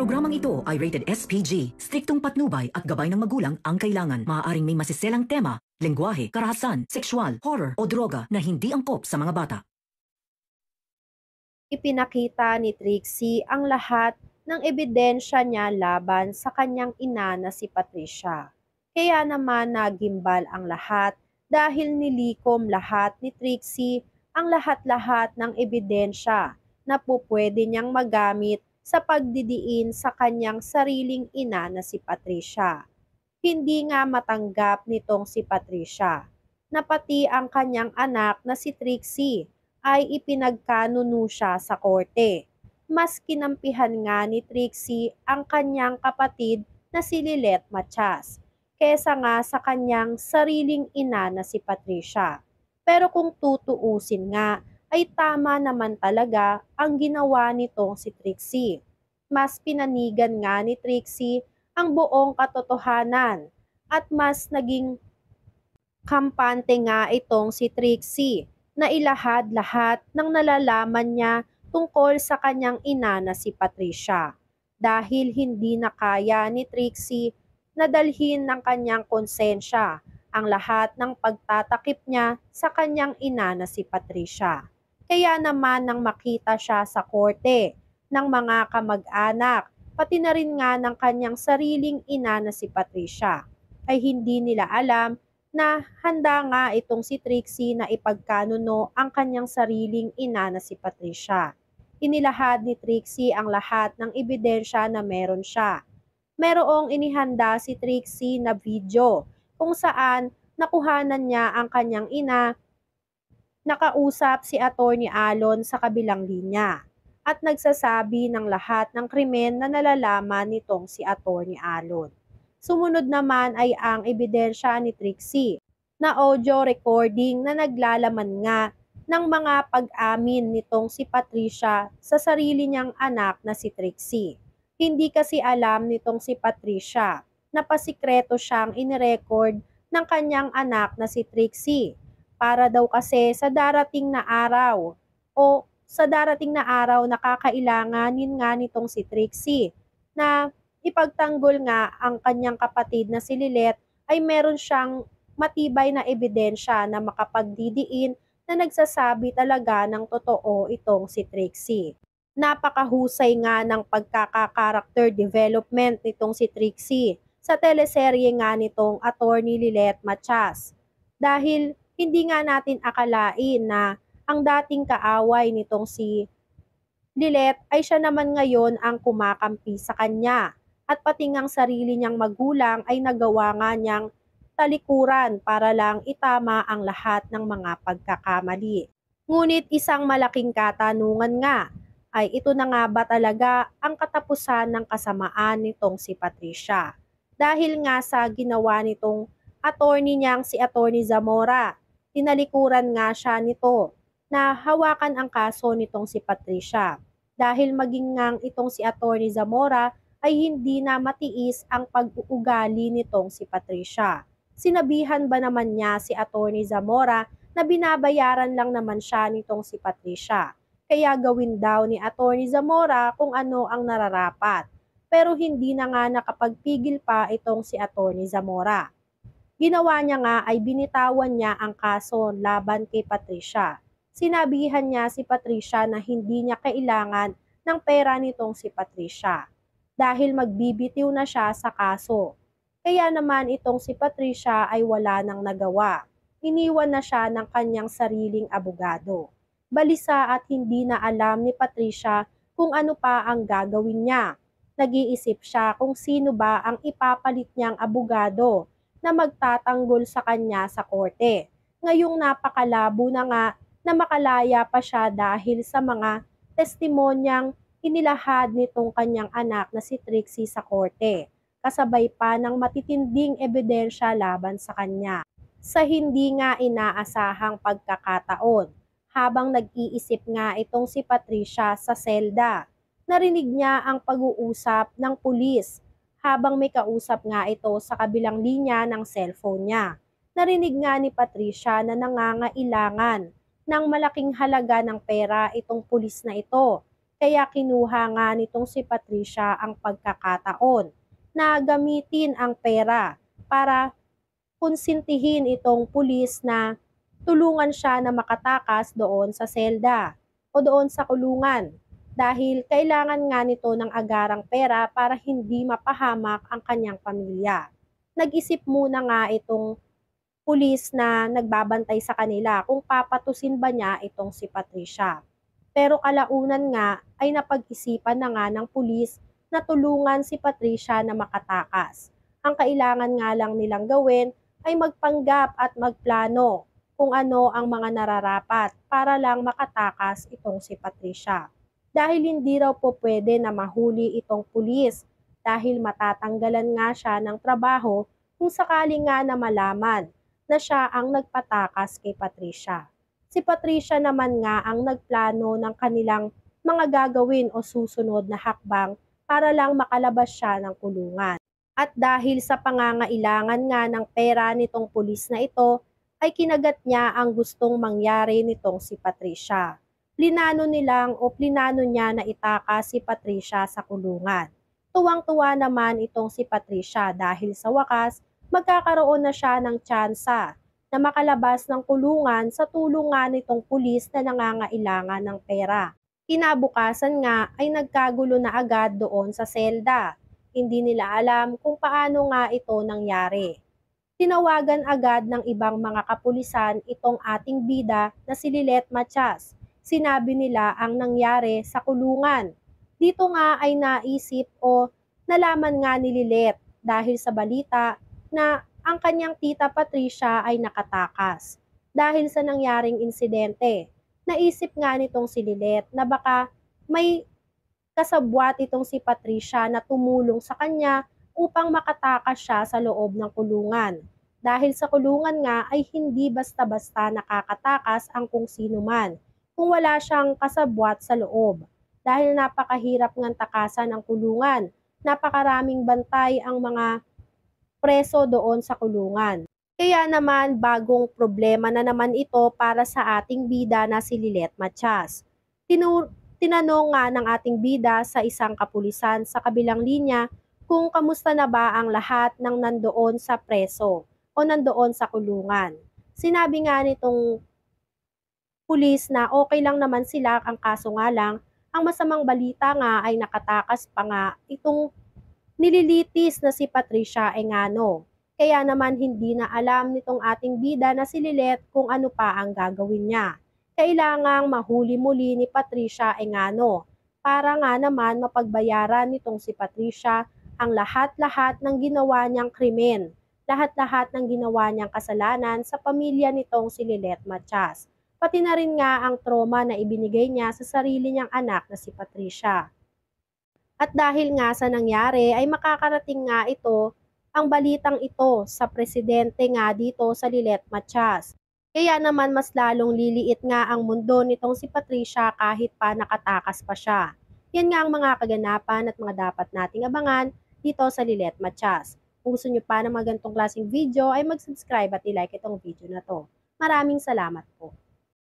Programang ito ay rated SPG. Striktong patnubay at gabay ng magulang ang kailangan. Maaaring may masiselang tema, lengguwahe, karahasan, sexual, horror o droga na hindi angkop sa mga bata. Ipinakita ni Trixie ang lahat ng ebidensya niya laban sa kanyang ina na si Patricia. Kaya naman nagimbal ang lahat dahil nilikom lahat ni Trixie ang lahat-lahat ng ebidensya na pupwede niyang magamit sa pagdidiin sa kanyang sariling ina na si Patricia. Hindi nga matanggap nitong si Patricia na pati ang kanyang anak na si Trixie ay ipinagkanuno siya sa korte. Mas kinampihan nga ni Trixie ang kanyang kapatid na si Lilet Matias kesa nga sa kanyang sariling ina na si Patricia. Pero kung tutuusin nga, ay tama naman talaga ang ginawa nitong si Trixie. Mas pinanigan nga ni Trixie ang buong katotohanan at mas naging kampante nga itong si Trixie na ilahad lahat ng nalalaman niya tungkol sa kanyang ina na si Patricia. Dahil hindi na kaya ni Trixie na dalhin ng kanyang konsensya ang lahat ng pagtatakip niya sa kanyang ina na si Patricia. Kaya naman nang makita siya sa korte ng mga kamag-anak, pati na rin nga ng kanyang sariling ina na si Patricia, ay hindi nila alam na handa nga itong si Trixie na ipagkanuno ang kanyang sariling ina na si Patricia. Inilahad ni Trixie ang lahat ng ebidensya na meron siya. Merong inihanda si Trixie na video kung saan nakuhanan niya ang kanyang ina, nakausap si Attorney Alon sa kabilang linya at nagsasabi ng lahat ng krimen na nalalaman nitong si Attorney Alon. Sumunod naman ay ang ebidensya ni Trixie na audio recording na naglalaman nga ng mga pag-amin nitong si Patricia sa sarili niyang anak na si Trixie. Hindi kasi alam nitong si Patricia na pasikreto siyang inirecord ng kanyang anak na si Trixie para daw kasi sa darating na araw na kakailanganin nga nitong si Trixie na ipagtanggol nga ang kanyang kapatid na si Lilet ay meron siyang matibay na ebidensya na makapagdidiin na nagsasabi talaga ng totoo itong si Trixie. Napakahusay nga ng pagkaka-character development nitong si Trixie sa teleserye nga nitong Attorney Lilet Matias. Dahil hindi nga natin akalain na ang dating kaaway nitong si Lilet ay siya naman ngayon ang kumakampi sa kanya at pati ngang sarili niyang magulang ay nagawa nga niyang talikuran para lang itama ang lahat ng mga pagkakamali. Ngunit isang malaking katanungan nga ay ito na nga ba talaga ang katapusan ng kasamaan nitong si Patricia? Dahil nga sa ginawa nitong attorney niyang si Attorney Zamora, tinalikuran nga siya nito na hawakan ang kaso nitong si Patricia. Dahil maging ngang itong si Attorney Zamora ay hindi na matiis ang pag-uugali nitong si Patricia. Sinabihan ba naman niya si Attorney Zamora na binabayaran lang naman siya nitong si Patricia. Kaya gawin daw ni Attorney Zamora kung ano ang nararapat. Pero hindi na nga nakapagpigil pa itong si Attorney Zamora. Ginawa niya nga ay binitawan niya ang kaso laban kay Patricia. Sinabihan niya si Patricia na hindi niya kailangan ng pera nitong si Patricia dahil magbibitiw na siya sa kaso. Kaya naman itong si Patricia ay wala nang nagawa. Iniwan na siya ng kanyang sariling abogado. Balisa at hindi na alam ni Patricia kung ano pa ang gagawin niya. Nag-iisip siya kung sino ba ang ipapalit niyang abogado na magtatanggol sa kanya sa korte. Ngayong napakalabo na nga na makalaya pa siya dahil sa mga testimonyang inilahad nitong kanyang anak na si Trixie sa korte, kasabay pa ng matitinding ebidensya laban sa kanya. Sa hindi nga inaasahang pagkakataon, habang nag-iisip nga itong si Patricia sa selda, narinig niya ang pag-uusap ng pulis habang may kausap nga ito sa kabilang linya ng cellphone niya. Narinig nga ni Patricia na nangangailangan ng malaking halaga ng pera itong pulis na ito Kaya kinuha nga nitong si Patricia ang pagkakataon na gamitin ang pera para konsintihin itong pulis na tulungan siya na makatakas doon sa selda o doon sa kulungan dahil kailangan nga nito ng agarang pera para hindi mapahamak ang kanyang pamilya. Nag-isip muna nga itong pulis na nagbabantay sa kanila kung papatusin ba niya itong si Patricia. Pero kalaunan nga ay napag-isipan na nga ng pulis na tulungan si Patricia na makatakas. Ang kailangan nga lang nilang gawin ay magpanggap at magplano kung ano ang mga nararapat para lang makatakas itong si Patricia. Dahil hindi raw po pwede na mahuli itong pulis dahil matatanggalan nga siya ng trabaho kung sakali nga na malaman na siya ang nagpatakas kay Patricia. Si Patricia naman nga ang nagplano ng kanilang mga gagawin o susunod na hakbang para lang makalabas siya ng kulungan. At dahil sa pangangailangan nga ng pera nitong pulis na ito, ay kinagat niya ang gustong mangyari nitong si Patricia. Plinano niya na itakas si Patricia sa kulungan. Tuwang-tuwa naman itong si Patricia dahil sa wakas, magkakaroon na siya ng tsansa na makalabas ng kulungan sa tulong nga nitong pulis na nangangailangan ng pera. Kinabukasan nga ay nagkagulo na agad doon sa selda. Hindi nila alam kung paano nga ito nangyari. Tinawagan agad ng ibang mga kapulisan itong ating bida na si Lilet Matias. Sinabi nila ang nangyari sa kulungan. Dito nga ay naisip o nalaman nga ni Lilet dahil sa balita na ang kanyang tita Patricia ay nakatakas. Dahil sa nangyaring insidente, naisip nga nitong si Lilet na baka may kasabwat itong si Patricia na tumulong sa kanya upang makatakas siya sa loob ng kulungan. Dahil sa kulungan nga ay hindi basta-basta nakakatakas ang kung sino man kung wala siyang kasabwat sa loob. Dahil napakahirap ng takasan ang kulungan, napakaraming bantay ang mga preso doon sa kulungan. Kaya naman bagong problema na naman ito para sa ating bida na si Lilet Matias. Tinanong nga ng ating bida sa isang kapulisan sa kabilang linya kung kamusta na ba ang lahat ng nandoon sa preso o nandoon sa kulungan. Sinabi nga nitong pulis na okay lang naman sila, ang kaso nga lang, ang masamang balita nga ay nakatakas pa nga itong nililitis na si Patricia Engano. Kaya naman hindi na alam nitong ating bida na si Lilet kung ano pa ang gagawin niya. Kailangang mahuli muli ni Patricia Engano para nga naman mapagbayaran nitong si Patricia ang lahat-lahat ng ginawa niyang krimen, lahat-lahat ng ginawa niyang kasalanan sa pamilya nitong si Lilet Matias. Pati na rin nga ang trauma na ibinigay niya sa sarili niyang anak na si Patricia. At dahil nga sa nangyari ay makakarating nga ito, ang balitang ito sa presidente nga dito sa Lilet Matias. Kaya naman mas lalong liliit nga ang mundo nitong si Patricia kahit pa nakatakas pa siya. Yan nga ang mga kaganapan at mga dapat nating abangan dito sa Lilet Matias. Kung gusto nyo pa ng mga ganitong klaseng video ay mag-subscribe at i-like itong video na to. Maraming salamat po.